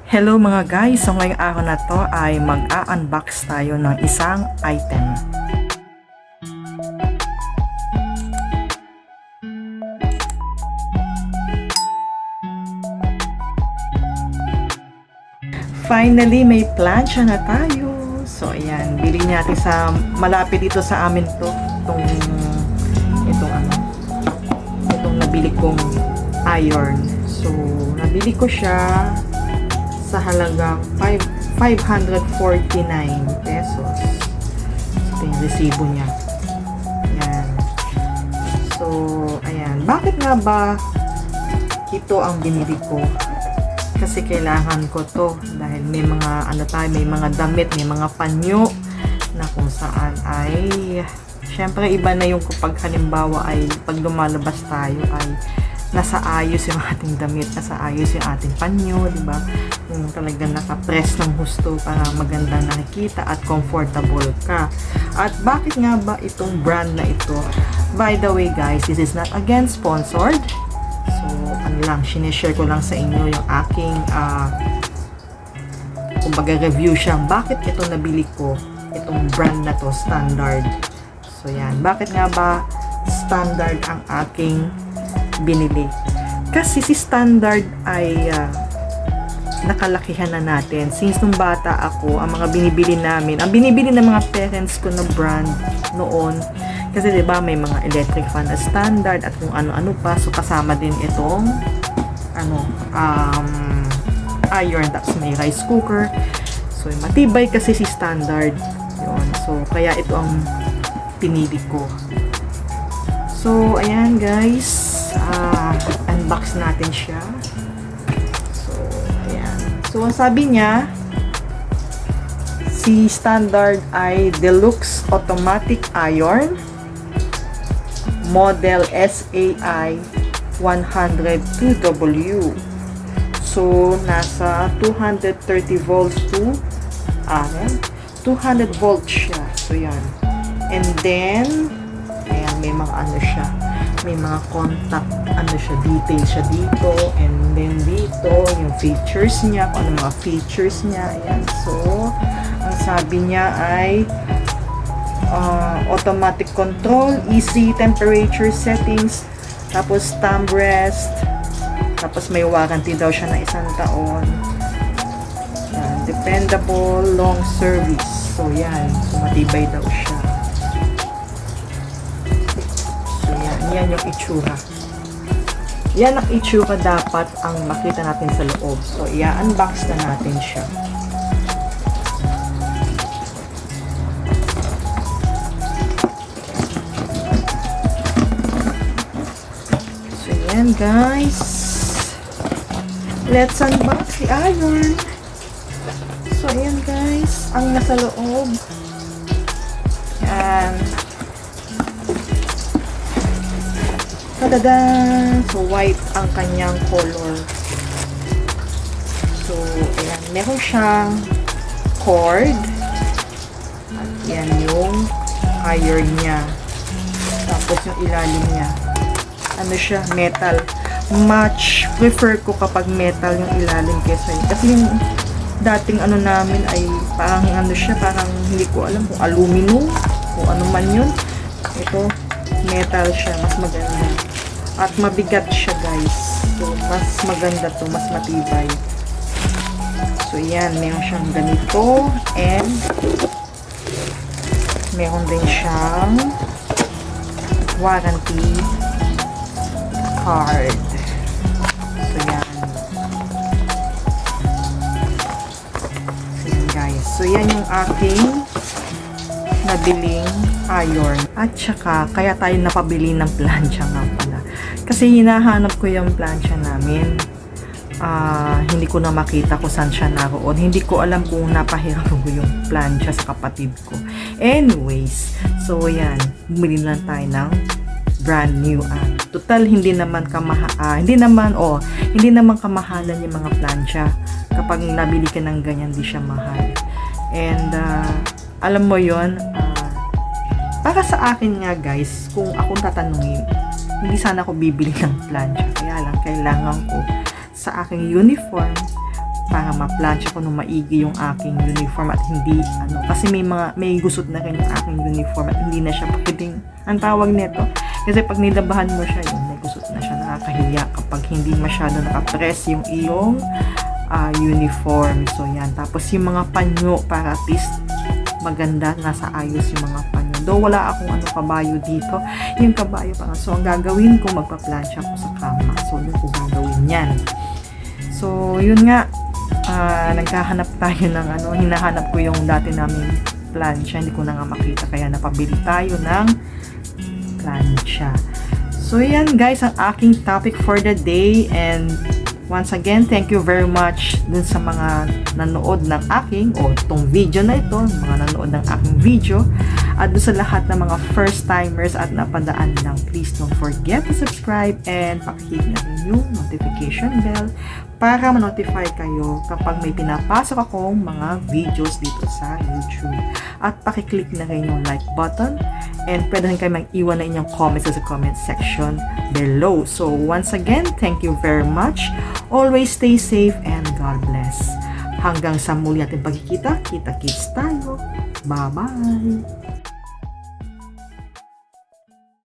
Hello mga guys! So ngayong araw na to ay mag-a-unbox tayo ng isang item. Finally, may plancha na tayo. So ayan, bili natin sa malapit dito sa amin to. Itong nabili kong iron. So nabili ko siya sa halagang 549 pesos. Ito yung resibo niya. Ayan. So, ayan. Bakit nga ba ito ang binili ko? Kasi kailangan ko to dahil may mga may mga damit, may mga panyo na kung saan ay syempre iba na yung kapag halimbawa ay pag lumalabas tayo ay nasa ayos yung ating damit, nasa ayos yung ating panyo, di ba? Yung talagang nakapress ng husto para maganda nakikita at comfortable ka. At bakit nga ba itong brand na ito? By the way guys, this is not again sponsored. So, sinishare ko lang sa inyo yung aking kumbaga review siya. Bakit ito nabili ko? Itong brand na to, Standard. So, yan. Bakit nga ba Standard ang aking binili? Kasi si Standard ay nakalakihan na natin. Since nung bata ako, ang mga binibili namin, ang binibili ng mga parents ko na brand noon, kasi diba may mga electric fan na Standard at kung ano-ano pa. So kasama din itong iron, that's may rice cooker. So matibay kasi si Standard yun. So kaya ito ang pinili ko. So ayan guys, unbox natin siya. So ayan. So ang sabi niya, si Standard ay Deluxe Automatic Iron Model SAI 102W. So nasa 230 volts to 200 volts siya. So yan. And then ayan, may mga siya, may mga contact detail siya dito, and then dito yung features niya, kung ano mga features niya. Ayan. So ang sabi niya ay automatic control, easy temperature settings, tapos thumb rest, tapos may warranty daw siya na 1 taon. Yan, dependable long service. So yan, so matibay daw siya. So yan yung itsura. Yan ang itsura dapat ang makita natin sa loob. So i-unbox na natin siya. So yan guys, let's unbox the iron. So ayan guys, ang nasa loob. Yan. Tada! So white ang kanyang color. So ayan, meron siyang cord. At yan yung iron niya. Tapos yung ilalim niya, siya, metal. Much prefer ko kapag metal yung ilalim kesa yun. Kasi yung dating namin ay parang siya, parang hindi ko alam kung aluminum, kung ano man yun. Ito, metal siya, mas maganda. At mabigat siya guys. So, mas maganda to, mas matibay. So, yan, meron siyang ganito, and meron din siyang warranty card. So yan. So yan guys. So yan yung aking nabiling iron. At saka kaya tayo napabili ng plancha nga pala. Kasi hinahanap ko yung plancha namin. Hindi ko na makita kung saan siya naroon. Hindi ko alam kung napahiram ko yung plancha sa kapatid ko. Anyways, so yan, bumili lang tayo ng brand new. Total hindi naman kamahalan yung mga plancha. Kapag nabili ka ng ganyan, di siya mahal. And alam mo yon, para sa akin nga guys, kung akong tatanungin, hindi sana ako bibili ng plancha. Kaya lang kailangan ko sa aking uniform para ma-plancha ko nung maigi yung aking uniform at hindi kasi may gusot na rin yung aking uniform at hindi na siya pakiting ang tawag nito kasi pag nilabahan mo siya yun may gusot na siya, nakakahiya kapag hindi masyado nakapress yung iyong uniform. So yan, tapos yung mga panyo para at least maganda, nasa ayos yung mga panyo. Though wala akong kabayo dito, yung kabayo pa. So ang gagawin ko, magpa-plancha ko sa kama. So doon ko gagawin yan. So yun nga, naghahanap tayo ng hinahanap ko yung dati namin plancha, hindi ko na nga makita kaya napabili tayo ng plancha. So yan guys, ang aking topic for the day, and once again, thank you very much dun sa mga nanood ng aking itong video na ito, mga nanood ng aking video, at dun sa lahat ng mga first timers at napadaan lang, please don't forget to subscribe and pakihit na rin yung notification bell para ma-notify kayo kapag may pinapasok akong mga videos dito sa YouTube. At pakiclick na rin yung like button, and pwede rin kayo mag-iwan na inyong comments sa comment section below. So once again, thank you very much. Always stay safe and God bless. Hanggang sa muli natin pagkikita, kita-kits tayo. Bye-bye!